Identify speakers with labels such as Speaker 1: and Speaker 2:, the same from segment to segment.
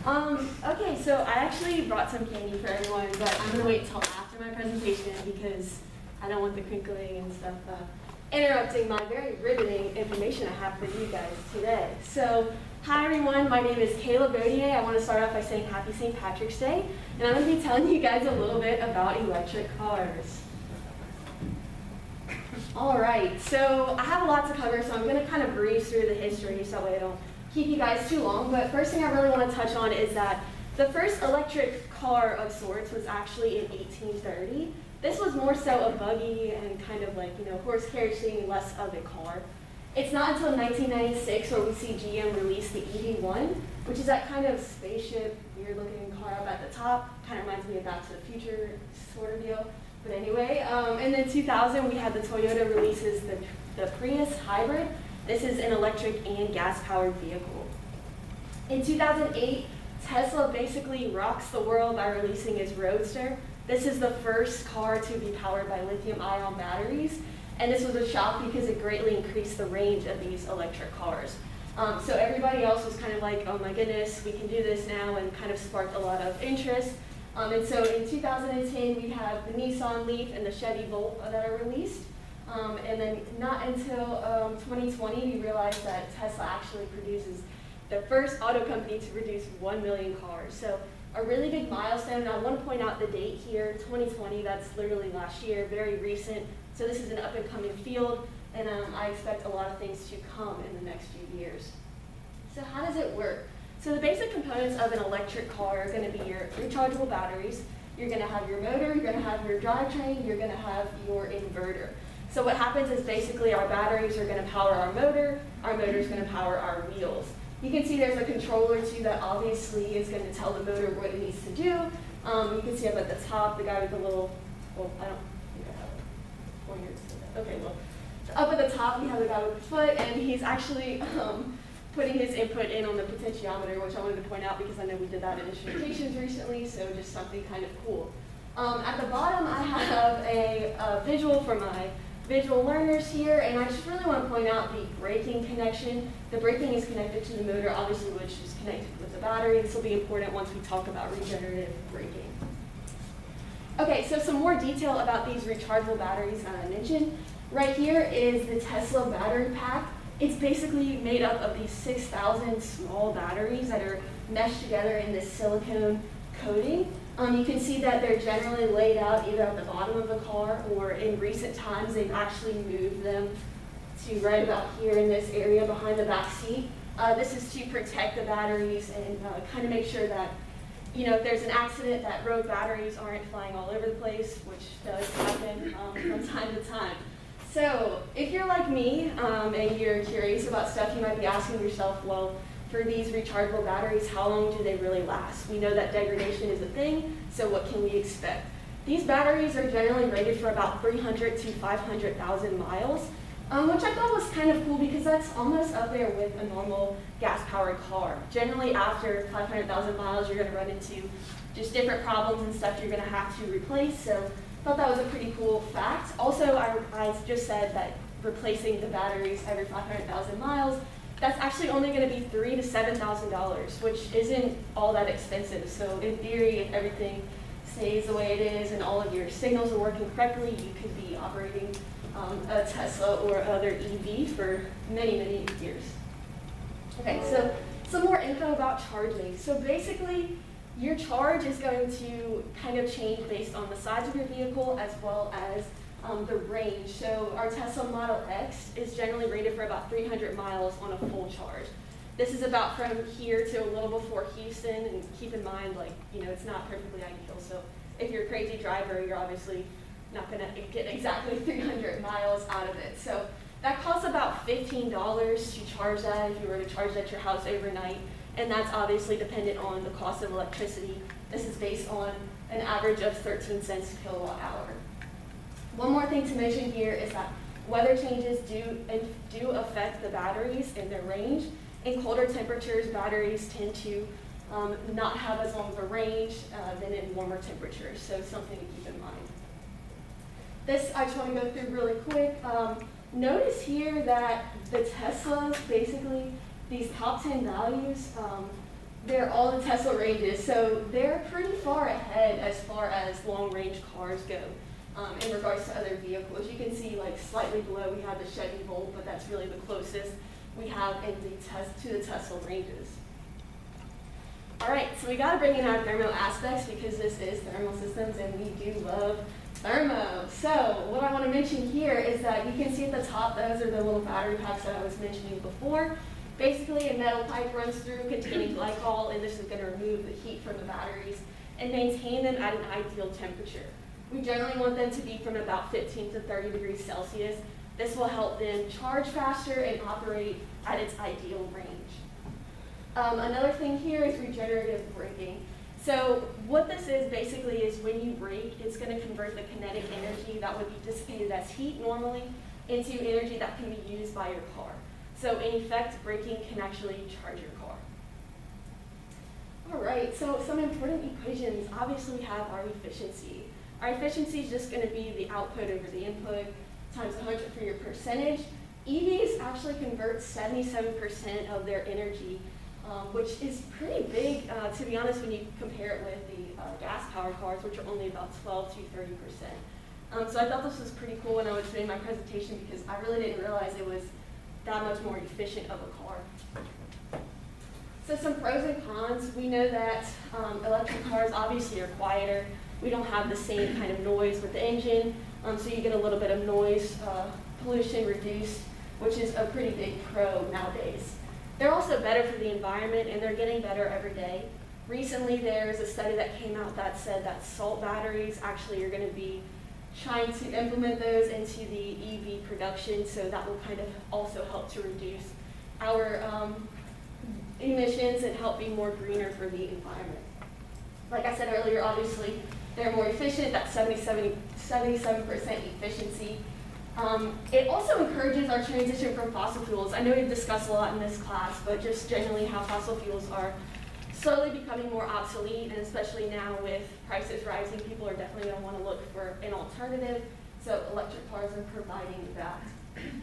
Speaker 1: Okay, so I actually brought some candy for everyone, but I'm gonna wait until after my presentation because I don't want the crinkling and stuff interrupting my very riveting information I have for you guys today. So, hi everyone, my name is Kayla Baudier. I want to start off by saying Happy St. Patrick's Day, and I'm going to be telling you guys a little bit about electric cars. Alright, so I have a lot to cover, so I'm going to kind of breeze through the history so that way I don't keep you guys too long. But first thing I really want to touch on is that the first electric car of sorts was actually in 1830. This was more so a buggy and kind of like, horse carriage thing, less of a car. It's not until 1996 where we see GM release the EV1, which is that kind of spaceship, weird looking car up at the top. Kind of reminds me of Back to the Future sort of deal. But anyway, and then 2000 we had the Toyota releases the Prius hybrid. This is an electric and gas powered vehicle. In 2008, Tesla basically rocks the world by releasing his Roadster. This is the first car to be powered by lithium-ion batteries, and this was a shock because it greatly increased the range of these electric cars. So everybody else was kind of like, oh my goodness, we can do this now, and kind of sparked a lot of interest. And so in 2010, we have the Nissan Leaf and the Chevy Volt that are released. And then not until 2020, we realized that Tesla actually produces the first auto company to produce 1 million cars. So a really big milestone. I want to point out the date here, 2020, that's literally last year, very recent. So this is an up and coming field, and I expect a lot of things to come in the next few years. So how does it work? So the basic components of an electric car are going to be your rechargeable batteries, you're going to have your motor, you're going to have your drivetrain, you're going to have your inverter. So what happens is basically our batteries are going to power our motor is going to power our wheels. You can see there's a controller too that obviously is going to tell the motor what it needs to do. You can see up at the top, the guy with the little, well, I don't think I have a pointer to that. Okay, well, so up at the top we have the guy with the foot, and he's actually putting his input in on the potentiometer, which I wanted to point out because I know we did that in instrumentations recently, so just something kind of cool. At the bottom I have a visual for my visual learners here, and I just really want to point out the braking connection. The braking is connected to the motor, obviously, which is connected with the battery. This will be important once we talk about regenerative braking. Okay, so some more detail about these rechargeable batteries that I mentioned. Right here is the Tesla battery pack. It's basically made up of these 6,000 small batteries that are meshed together in this silicone coating. You can see that they're generally laid out either at the bottom of the car, or in recent times they've actually moved them to right about here in this area behind the back seat. This is to protect the batteries and kind of make sure that, if there's an accident, that road batteries aren't flying all over the place, which does happen from time to time. So if you're like me and you're curious about stuff, you might be asking yourself, well, for these rechargeable batteries, how long do they really last? We know that degradation is a thing, so what can we expect? These batteries are generally rated for about 300 to 500,000 miles, which I thought was kind of cool because that's almost up there with a normal gas-powered car. Generally, after 500,000 miles, you're going to run into just different problems and stuff you're going to have to replace, so I thought that was a pretty cool fact. Also, I just said that replacing the batteries every 500,000 miles, that's actually only going to be $3,000 to $7,000, which isn't all that expensive. So in theory, if everything stays the way it is and all of your signals are working correctly, you could be operating a Tesla or other EV for many, many years. Okay, so some more info about charging. So basically, your charge is going to kind of change based on the size of your vehicle as well as the range. So our Tesla Model X is generally rated for about 300 miles on a full charge. This is about from here to a little before Houston, and keep in mind, it's not perfectly ideal. So if you're a crazy driver, you're obviously not going to get exactly 300 miles out of it. So that costs about $15 to charge that if you were to charge that at your house overnight, and that's obviously dependent on the cost of electricity. This is based on an average of 13 cents per kilowatt hour. One more thing to mention here is that weather changes do affect the batteries and their range. In colder temperatures, batteries tend to not have as long of a range than in warmer temperatures, so something to keep in mind. This I just want to go through really quick. Notice here that the Teslas, basically, these top 10 values, they're all the Tesla ranges. So they're pretty far ahead as far as long-range cars go in regards to other vehicles. You can see like slightly below we have the Chevy Volt, but that's really the closest we have in to the Tesla ranges. All right, so we got to bring in our thermo aspects because this is thermal systems and we do love thermo. So what I want to mention here is that you can see at the top, those are the little battery packs that I was mentioning before. Basically, a metal pipe runs through containing glycol, and this is going to remove the heat from the batteries and maintain them at an ideal temperature. We generally want them to be from about 15 to 30 degrees Celsius. This will help them charge faster and operate at its ideal range. Another thing here is regenerative braking. So what this is basically is when you brake, it's going to convert the kinetic energy that would be dissipated as heat normally into energy that can be used by your car. So in effect, braking can actually charge your car. All right, so some important equations. Obviously we have our efficiency. Our efficiency is just going to be the output over the input times 100 for your percentage. EVs actually convert 77% of their energy, which is pretty big, to be honest, when you compare it with the gas-powered cars, which are only about 12 to 30%. So I thought this was pretty cool when I was doing my presentation because I really didn't realize it was that much more efficient of a car. So some pros and cons. We know that electric cars obviously are quieter. We don't have the same kind of noise with the engine, so you get a little bit of noise pollution reduced, which is a pretty big pro nowadays. They're also better for the environment, and they're getting better every day. Recently, there's a study that came out that said that salt batteries actually are going to be trying to implement those into the EV production, so that will kind of also help to reduce our emissions and help be more greener for the environment. Like I said earlier, obviously, they're more efficient, that's 77% efficiency. It also encourages our transition from fossil fuels. I know we've discussed a lot in this class, but just generally how fossil fuels are slowly becoming more obsolete, and especially now with prices rising, people are definitely going to want to look for an alternative. So electric cars are providing that.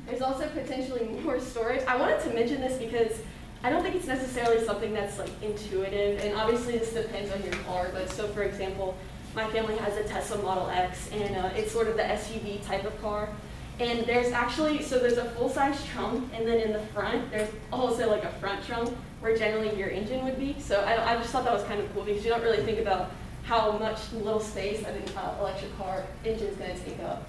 Speaker 1: There's also potentially more storage. I wanted to mention this because I don't think it's necessarily something that's like intuitive, and obviously this depends on your car, but so for example, my family has a Tesla Model X, and it's sort of the SUV type of car. And there's actually, so there's a full-size trunk, and then in the front, there's also like a front trunk where generally your engine would be. So I just thought that was kind of cool because you don't really think about how much little space an electric car engine is going to take up.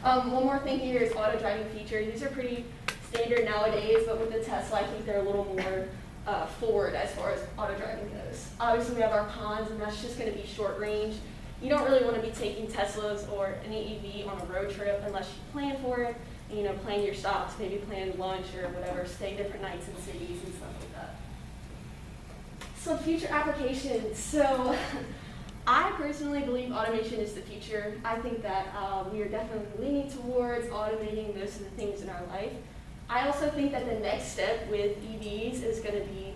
Speaker 1: One more thing here is auto driving features. These are pretty standard nowadays, but with the Tesla, I think they're a little more forward as far as auto driving goes. Obviously, we have our cons, and that's just going to be short range. You don't really want to be taking Teslas or any EV on a road trip unless you plan for it, and, you know, plan your stops, maybe plan lunch or whatever, stay different nights in cities and stuff like that. So future applications. So I personally believe automation is the future. I think that we are definitely leaning towards automating most of the things in our life. I also think that the next step with EVs is going to be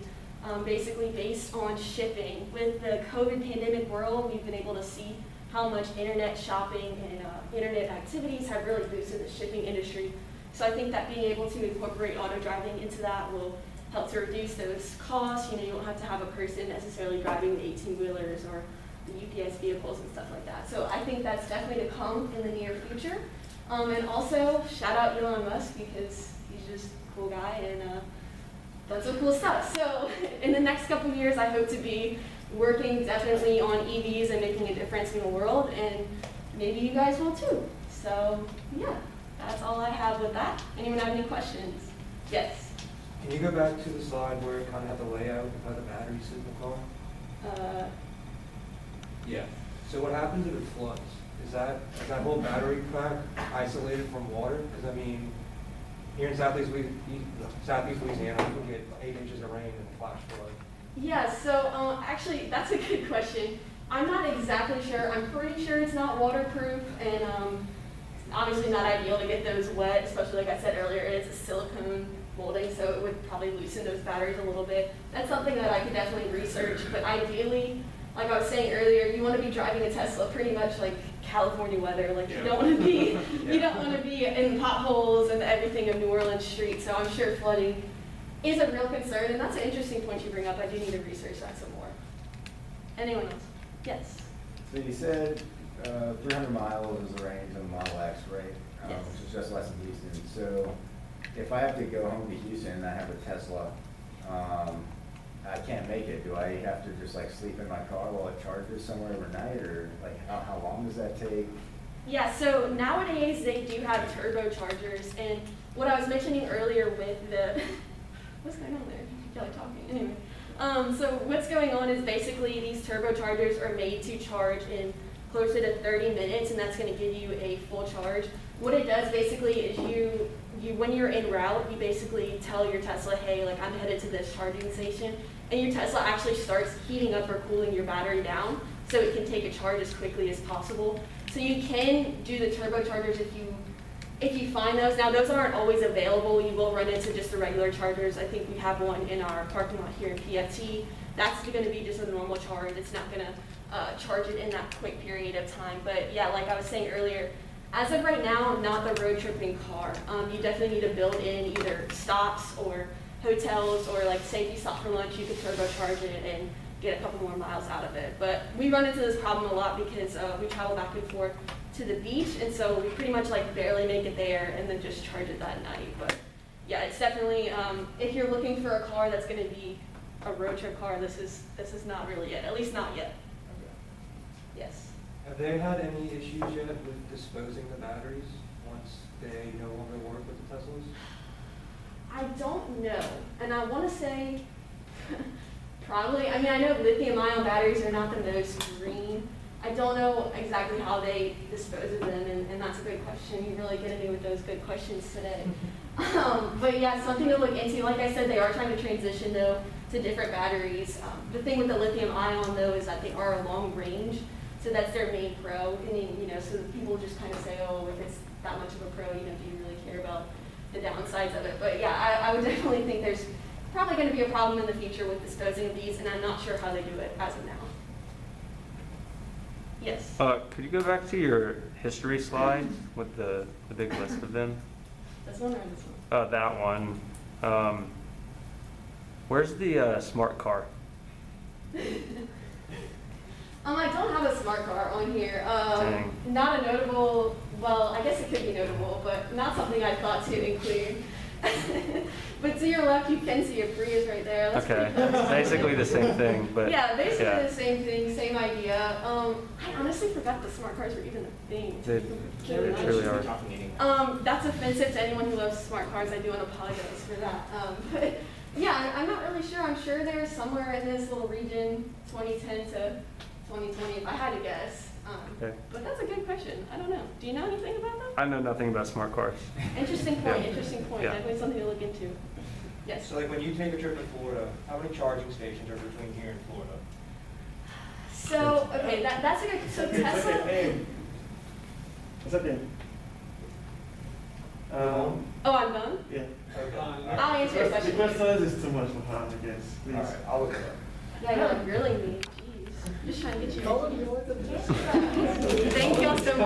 Speaker 1: basically based on shipping. With the COVID pandemic world, we've been able to see how much internet shopping and internet activities have really boosted the shipping industry. So I think that being able to incorporate auto driving into that will help to reduce those costs. You know, you don't have to have a person necessarily driving the 18-wheelers or the UPS vehicles and stuff like that. So I think that's definitely to come in the near future. And also, shout out Elon Musk because he's just a cool guy and does some cool stuff. So in the next couple of years, I hope to be working definitely on EVs and making a difference in the world, and maybe you guys will too. So yeah, that's all I have with that. Anyone have any questions? Yes?
Speaker 2: Can you go back to the slide where it kind of had the layout of how the batteries sit in the car? Yeah. So what happens if it floods? Is that whole battery pack isolated from water? Because I mean, here in Southeast Louisiana, we can get 8 inches of rain and a flash flood.
Speaker 1: Yeah, so actually, that's a good question. I'm not exactly sure. I'm pretty sure it's not waterproof, and obviously not ideal to get those wet, especially like I said earlier, it's a silicone molding, so it would probably loosen those batteries a little bit. That's something that I could definitely research, but ideally, like I was saying earlier, you want to be driving a Tesla pretty much like California weather. Like you don't want to be, you don't want to be in potholes and everything of New Orleans streets. So I'm sure flooding is a real concern, and that's an interesting point you bring up. I do need to research that some more. Anyone else? Yes.
Speaker 3: So you said 300 miles is the range on the Model X, right?
Speaker 1: Yes.
Speaker 3: Which is just less than Houston. So if I have to go home to Houston and I have a Tesla, I can't make it. Do I have to just like sleep in my car while it charges somewhere overnight, or like how long does that take?
Speaker 1: Yeah, so nowadays they do have turbochargers, and what I was mentioning earlier with the, what's going on there? I feel like talking. Anyway, so what's going on is basically these turbochargers are made to charge in closer to 30 minutes, and that's going to give you a full charge. What it does basically is you when you're en route, you basically tell your Tesla, hey, like I'm headed to this charging station, and your Tesla actually starts heating up or cooling your battery down so it can take a charge as quickly as possible. So you can do the turbochargers if you find those. Now those aren't always available. You will run into just the regular chargers. I think we have one in our parking lot here in PFT. That's going to be just a normal charge. It's not going to charge it in that quick period of time. But yeah, like I was saying earlier, as of right now, not the road tripping car. You definitely need to build in either stops or hotels, or like say if you stop for lunch, you could turbocharge it and get a couple more miles out of it. But we run into this problem a lot because we travel back and forth to the beach, and so we pretty much like barely make it there and then just charge it that night. But yeah, it's definitely, if you're looking for a car that's going to be a road trip car, this is not really it, at least not yet.
Speaker 2: Okay.
Speaker 1: Yes.
Speaker 2: Have they had any issues yet with disposing the batteries once they no longer work with the Teslas?
Speaker 1: I don't know, and I want to say probably. I mean, I know lithium-ion batteries are not the most green. I don't know exactly how they dispose of them, and that's a good question. You're really getting me with those good questions today. But yeah, something to look into. Like I said, they are trying to transition though to different batteries. The thing with the lithium-ion though is that they are a long range, so that's their main pro. And then, you know, so people just kind of say, oh, if it's that much of a pro, you know, do you really care about the downsides of it? But yeah, I would definitely think there's probably going to be a problem in the future with disposing of these, and I'm not sure how they do it as of now. Yes?
Speaker 4: Could you go back to your history slide with the big list of them?
Speaker 1: This one or this one?
Speaker 4: That one. Where's the smart car?
Speaker 1: I don't have a smart car on here.
Speaker 4: Dang.
Speaker 1: Not a notable, well, I guess it could be notable, but not something I thought to include. But to your left, you can see a Prius right there. That's
Speaker 4: Okay,
Speaker 1: pretty cool.
Speaker 4: basically the same thing, but
Speaker 1: yeah, basically
Speaker 4: yeah.
Speaker 1: the same thing, same idea. I honestly forgot the smart cars were even a thing.
Speaker 4: They truly are.
Speaker 1: That's offensive to anyone who loves smart cars. I do want to apologize for that. But yeah, I'm not really sure. I'm sure they're somewhere in this little region, 2010 to 2020, if I had to guess.
Speaker 4: Okay.
Speaker 1: But that's a good question. I don't know. Do you know anything about them?
Speaker 4: I know nothing about smart cars.
Speaker 1: Interesting point.
Speaker 4: Yeah.
Speaker 1: Interesting point.
Speaker 4: Yeah.
Speaker 1: Definitely something to look into. Yes.
Speaker 2: So like when you take a trip to Florida, how many charging stations are between here and Florida?
Speaker 1: So okay, that's a good. So Tesla.
Speaker 5: What's up, Dan?
Speaker 1: Oh, I'm done.
Speaker 5: Yeah.
Speaker 2: Okay.
Speaker 1: I'll answer your
Speaker 5: The
Speaker 1: question.
Speaker 5: question size is too much for her, I guess.
Speaker 2: All
Speaker 5: Please.
Speaker 2: right, I'll look it up.
Speaker 1: Yeah, you're like grilling me. Jeez. I'm just trying to get you.
Speaker 2: Colin, you like the-
Speaker 1: Thank you all so much.